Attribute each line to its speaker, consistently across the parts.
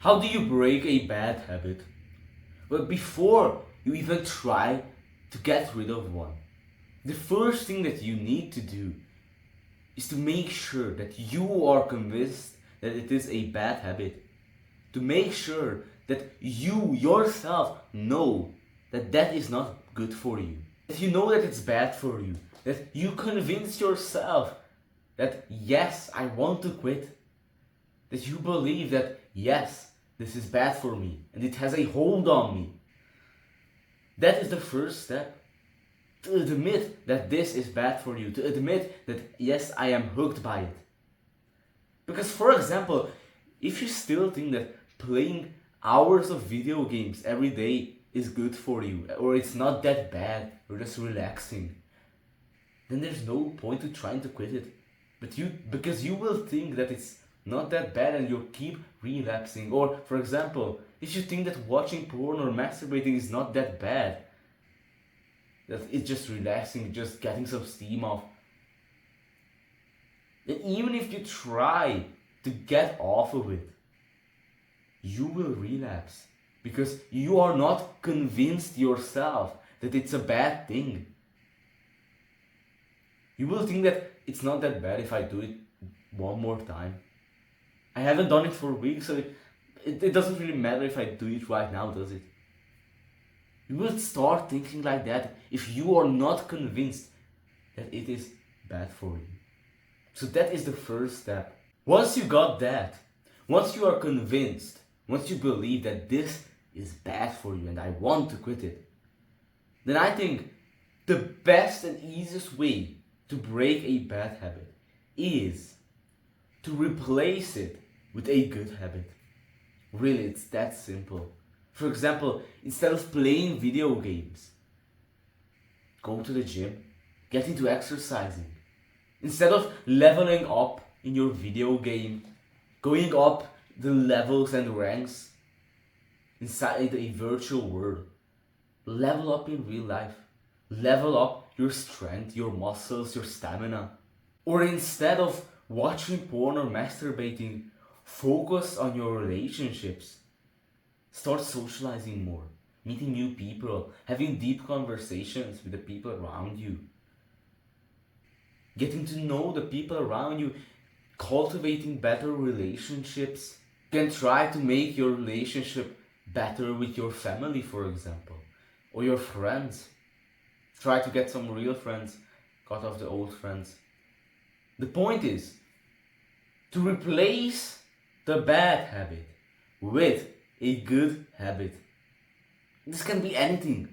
Speaker 1: How do you break a bad habit? Well, before you even try to get rid of one, the first thing that you need to do is to make sure that you are convinced that it is a bad habit. To make sure that you yourself know that that is not good for you. That you know that it's bad for you. That you convince yourself that yes, I want to quit. That you believe that yes, this is bad for me and it has a hold on me. That is the first step. To admit that this is bad for you. To admit that yes, I am hooked by it. Because for example, if you still think that playing hours of video games every day is good for you, or it's not that bad, or just relaxing, then there's no point to trying to quit it. Because you will think that it's not that bad and you'll keep relapsing. Or for example, if you think that watching porn or masturbating is not that bad, that it's just relaxing, just getting some steam off, then even if you try to get off of it, you will relapse because you are not convinced yourself that it's a bad thing. You will think that it's not that bad if I do it one more time. I haven't done it for weeks, so it doesn't really matter if I do it right now, does it? You will start thinking like that if you are not convinced that it is bad for you. So that is the first step. Once you got that, once you are convinced, once you believe that this is bad for you and I want to quit it, then I think the best and easiest way to break a bad habit is to replace it with a good habit. Really, it's that simple. For example, instead of playing video games, go to the gym, get into exercising. Instead of leveling up in your video game, going up the levels and ranks inside a virtual world, level up in real life. Level up your strength, your muscles, your stamina. Or instead of watching porn or masturbating, focus on your relationships. Start socializing more, meeting new people, having deep conversations with the people around you. Getting to know the people around you, cultivating better relationships. You can try to make your relationship better with your family, for example, or your friends. Try to get some real friends, cut off the old friends. The point is to replace the bad habit with a good habit. This can be anything.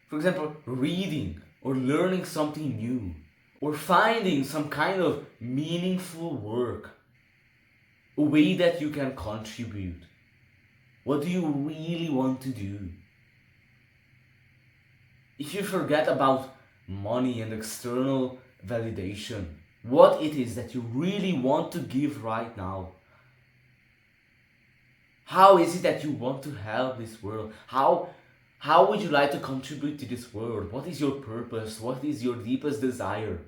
Speaker 1: For example, reading or learning something new, or finding some kind of meaningful work, a way that you can contribute. What do you really want to do? If you forget about money and external validation, what it is that you really want to give right now. How is it that you want to help this world? How would you like to contribute to this world? What is your purpose? What is your deepest desire?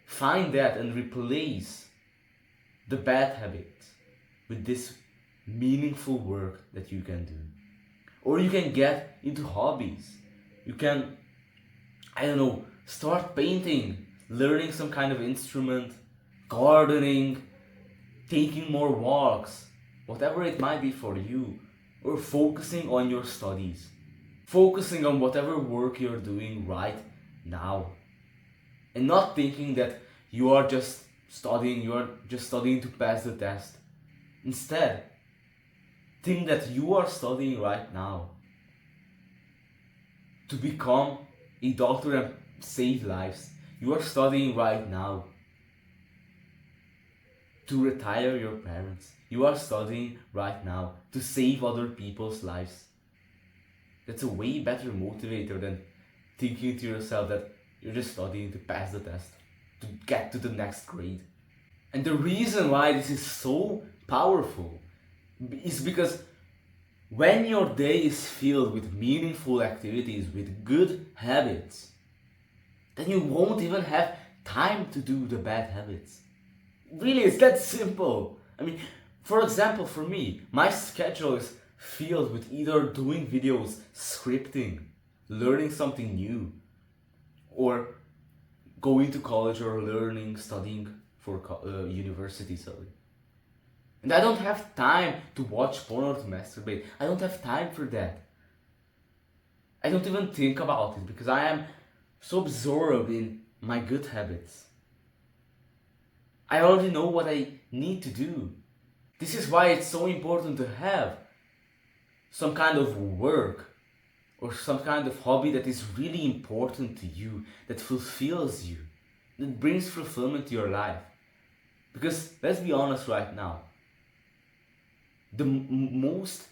Speaker 1: Find that and replace the bad habits with this meaningful work that you can do. Or you can get into hobbies. You can, start painting, learning some kind of instrument, gardening, taking more walks, whatever it might be for you, or focusing on your studies, focusing on whatever work you're doing right now, and not thinking that you are just studying to pass the test. Instead, think that you are studying right now to become a doctor and save lives. You are studying right now to retire your parents. You are studying right now to save other people's lives. That's a way better motivator than thinking to yourself that you're just studying to pass the test, to get to the next grade. And the reason why this is so powerful is because when your day is filled with meaningful activities, with good habits, then you won't even have time to do the bad habits. Really, it's that simple. For example, for me, my schedule is filled with either doing videos, scripting, learning something new, or going to college or learning, studying for university, sorry. And I don't have time to watch porn or to masturbate. I don't have time for that. I don't even think about it because I am so absorbed in my good habits. I already know what I need to do. This is why it's so important to have some kind of work or some kind of hobby that is really important to you, that fulfills you, that brings fulfillment to your life. Because let's be honest right now, the most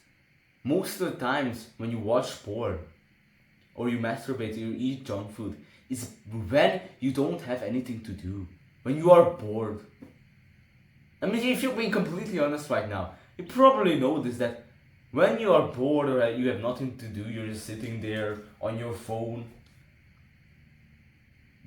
Speaker 1: of the times when you watch porn or you masturbate or you eat junk food is when you don't have anything to do, when you are bored. I mean, if you're being completely honest right now, you probably notice that when you are bored or you have nothing to do, you're just sitting there on your phone.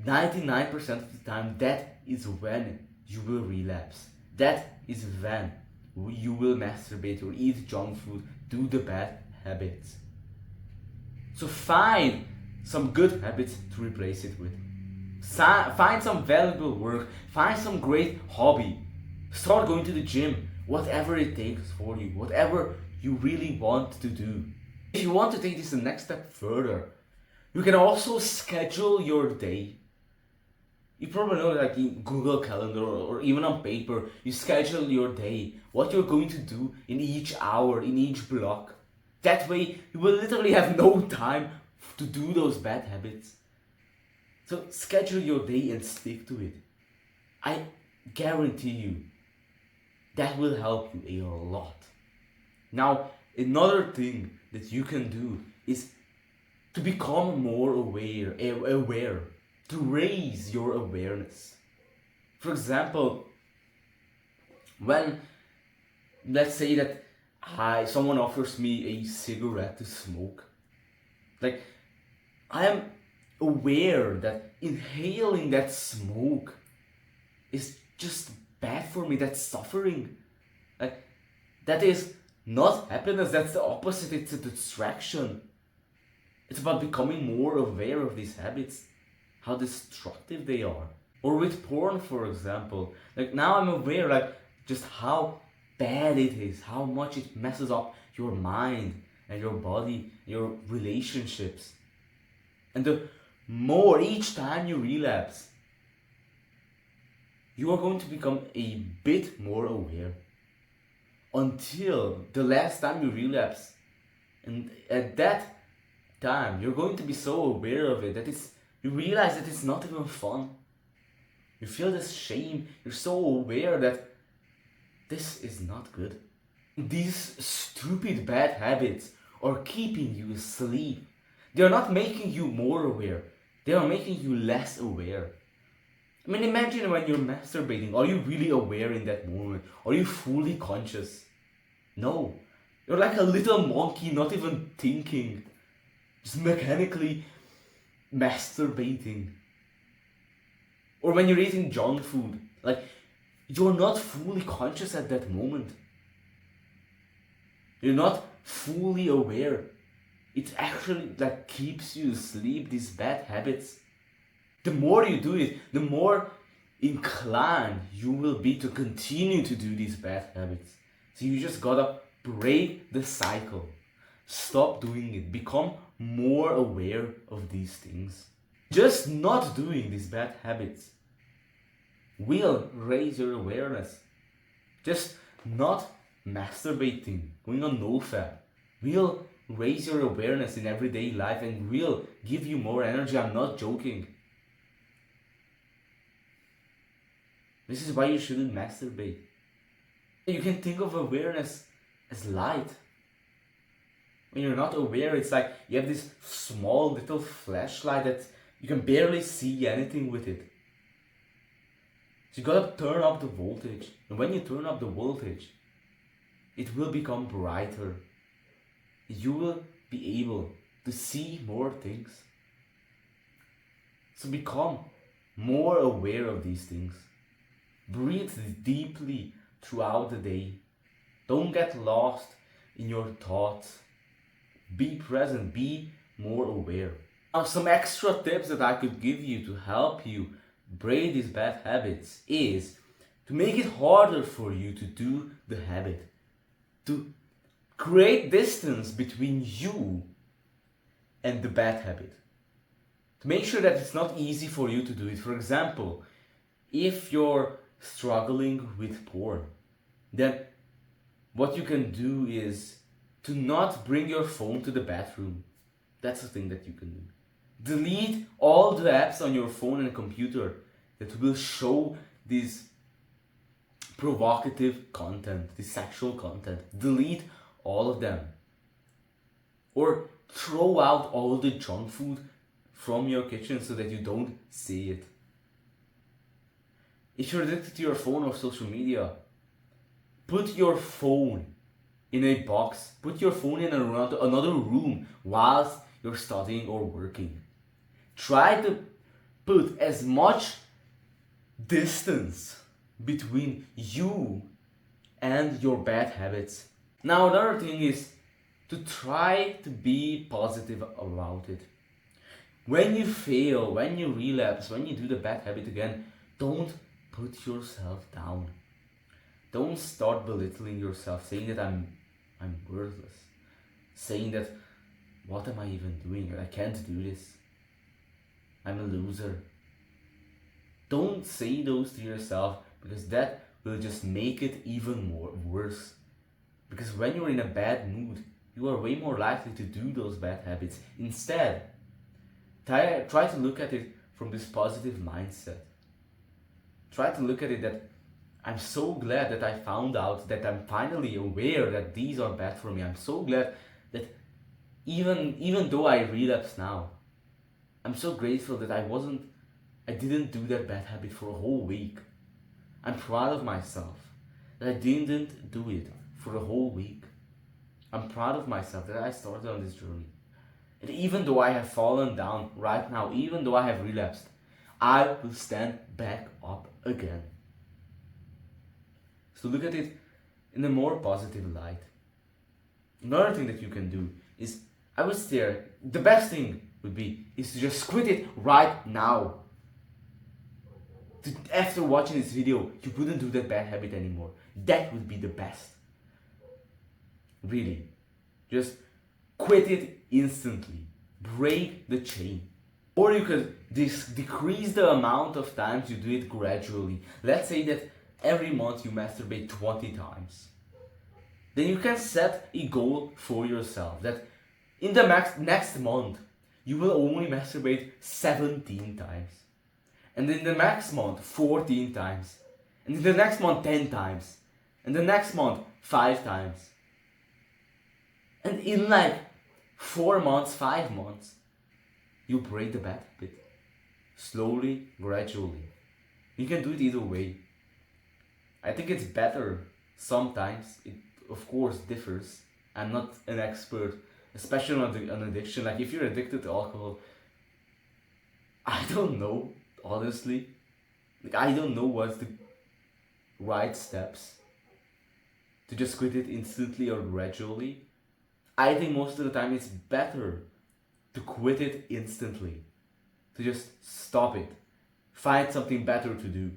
Speaker 1: 99% of the time, that is when you will relapse. That is when you will masturbate or eat junk food, do the bad habits. So find some good habits to replace it with. Find some valuable work, find some great hobby. Start going to the gym, whatever it takes for you, whatever you really want to do. If you want to take this the next step further, you can also schedule your day. You probably know, like in Google Calendar or even on paper, you schedule your day, what you're going to do in each hour, in each block. That way, you will literally have no time to do those bad habits. So schedule your day and stick to it. I guarantee you, that will help you a lot. Now, another thing that you can do is to become more aware, to raise your awareness. For example, when, let's say that someone offers me a cigarette to smoke, like, I am aware that inhaling that smoke is just bad for me, that's suffering. Like, that is not happiness, that's the opposite, it's a distraction. It's about becoming more aware of these habits, how destructive they are. Or with porn, for example, like now I'm aware, like, just how bad it is, how much it messes up your mind and your body, your relationships. And the more each time you relapse, you are going to become a bit more aware until the last time you relapse. And at that time, you're going to be so aware of it that you realize that it's not even fun. You feel this shame, you're so aware that this is not good. These stupid bad habits are keeping you asleep. They are not making you more aware, they are making you less aware. I mean, imagine when you're masturbating, are you really aware in that moment? Are you fully conscious? No. You're like a little monkey, not even thinking, just mechanically masturbating. Or when you're eating junk food, like, you're not fully conscious at that moment. You're not fully aware. It actually like keeps you asleep, these bad habits. The more you do it, the more inclined you will be to continue to do these bad habits. So you just gotta break the cycle. Stop doing it. Become more aware of these things. Just not doing these bad habits will raise your awareness. Just not masturbating, going on NoFap, will raise your awareness in everyday life and will give you more energy. I'm not joking. This is why you shouldn't masturbate. You can think of awareness as light. When you're not aware, it's like you have this small little flashlight that you can barely see anything with it. So you gotta turn up the voltage. And when you turn up the voltage, it will become brighter. You will be able to see more things. So become more aware of these things. Breathe deeply throughout the day. Don't get lost in your thoughts. Be present, be more aware. Now, some extra tips that I could give you to help you break these bad habits is to make it harder for you to do the habit, to create distance between you and the bad habit, to make sure that it's not easy for you to do it. For example, if you're struggling with porn, then what you can do is to not bring your phone to the bathroom. That's the thing that you can do. Delete all the apps on your phone and computer that will show this provocative content, this sexual content. Delete all of them. Or throw out all the junk food from your kitchen so that you don't see it. If you're addicted to your phone or social media, put your phone in a box. Put your phone in another room whilst you're studying or working. Try to put as much distance between you and your bad habits. Now, another thing is to try to be positive about it. When you fail, when you relapse, when you do the bad habit again, don't put yourself down. Don't start belittling yourself, saying that I'm worthless, saying that what am I even doing? I can't do this. I'm a loser. Don't say those to yourself, because that will just make it even worse. Because when you're in a bad mood, you are way more likely to do those bad habits. Instead, try to look at it from this positive mindset. Try to look at it that I'm so glad that I found out, that I'm finally aware that these are bad for me. I'm so glad that even though I relapse now, I'm so grateful that I didn't do that bad habit for a whole week. I'm proud of myself that I didn't do it for a whole week. I'm proud of myself that I started on this journey. And even though I have fallen down right now, even though I have relapsed, I will stand back up again. So look at it in a more positive light. Another thing that you can do is, the best thing would be is to just quit it right now. After watching this video, you wouldn't do that bad habit anymore. That would be the best. Really. Just quit it instantly. Break the chain. Or you could decrease the amount of times you do it gradually. Let's say that every month you masturbate 20 times. Then you can set a goal for yourself that in the next month you will only masturbate 17 times. And in the next month 14 times. And in the next month 10 times. And the next month 5 times. And in like 4 months, 5 months, you break the bad habit. Slowly, gradually. You can do it either way. I think it's better sometimes. It of course differs. I'm not an expert, especially on addiction. Like if you're addicted to alcohol, I don't know, honestly. Like I don't know what's the right steps to just quit it instantly or gradually. I think most of the time it's better to quit it instantly. To just stop it. Find something better to do.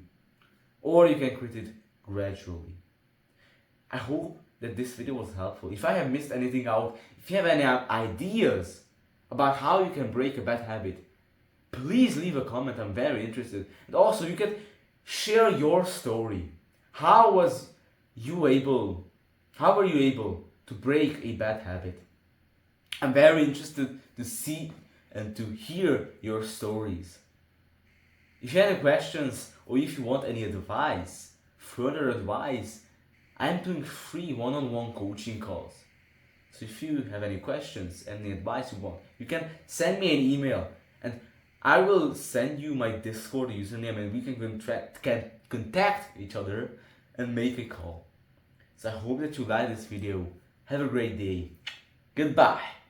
Speaker 1: Or you can quit it gradually. I hope that this video was helpful. If I have missed anything out, if you have any ideas about how you can break a bad habit, please leave a comment. I'm very interested. And also you can share your story. How were you able to break a bad habit? I'm very interested to see and to hear your stories. If you have any questions or if you want any advice, further advice, I'm doing free one-on-one coaching calls. So if you have any questions, any advice you want, you can send me an email and I will send you my Discord username and we can contact each other and make a call. So I hope that you like this video. Have a great day. Goodbye.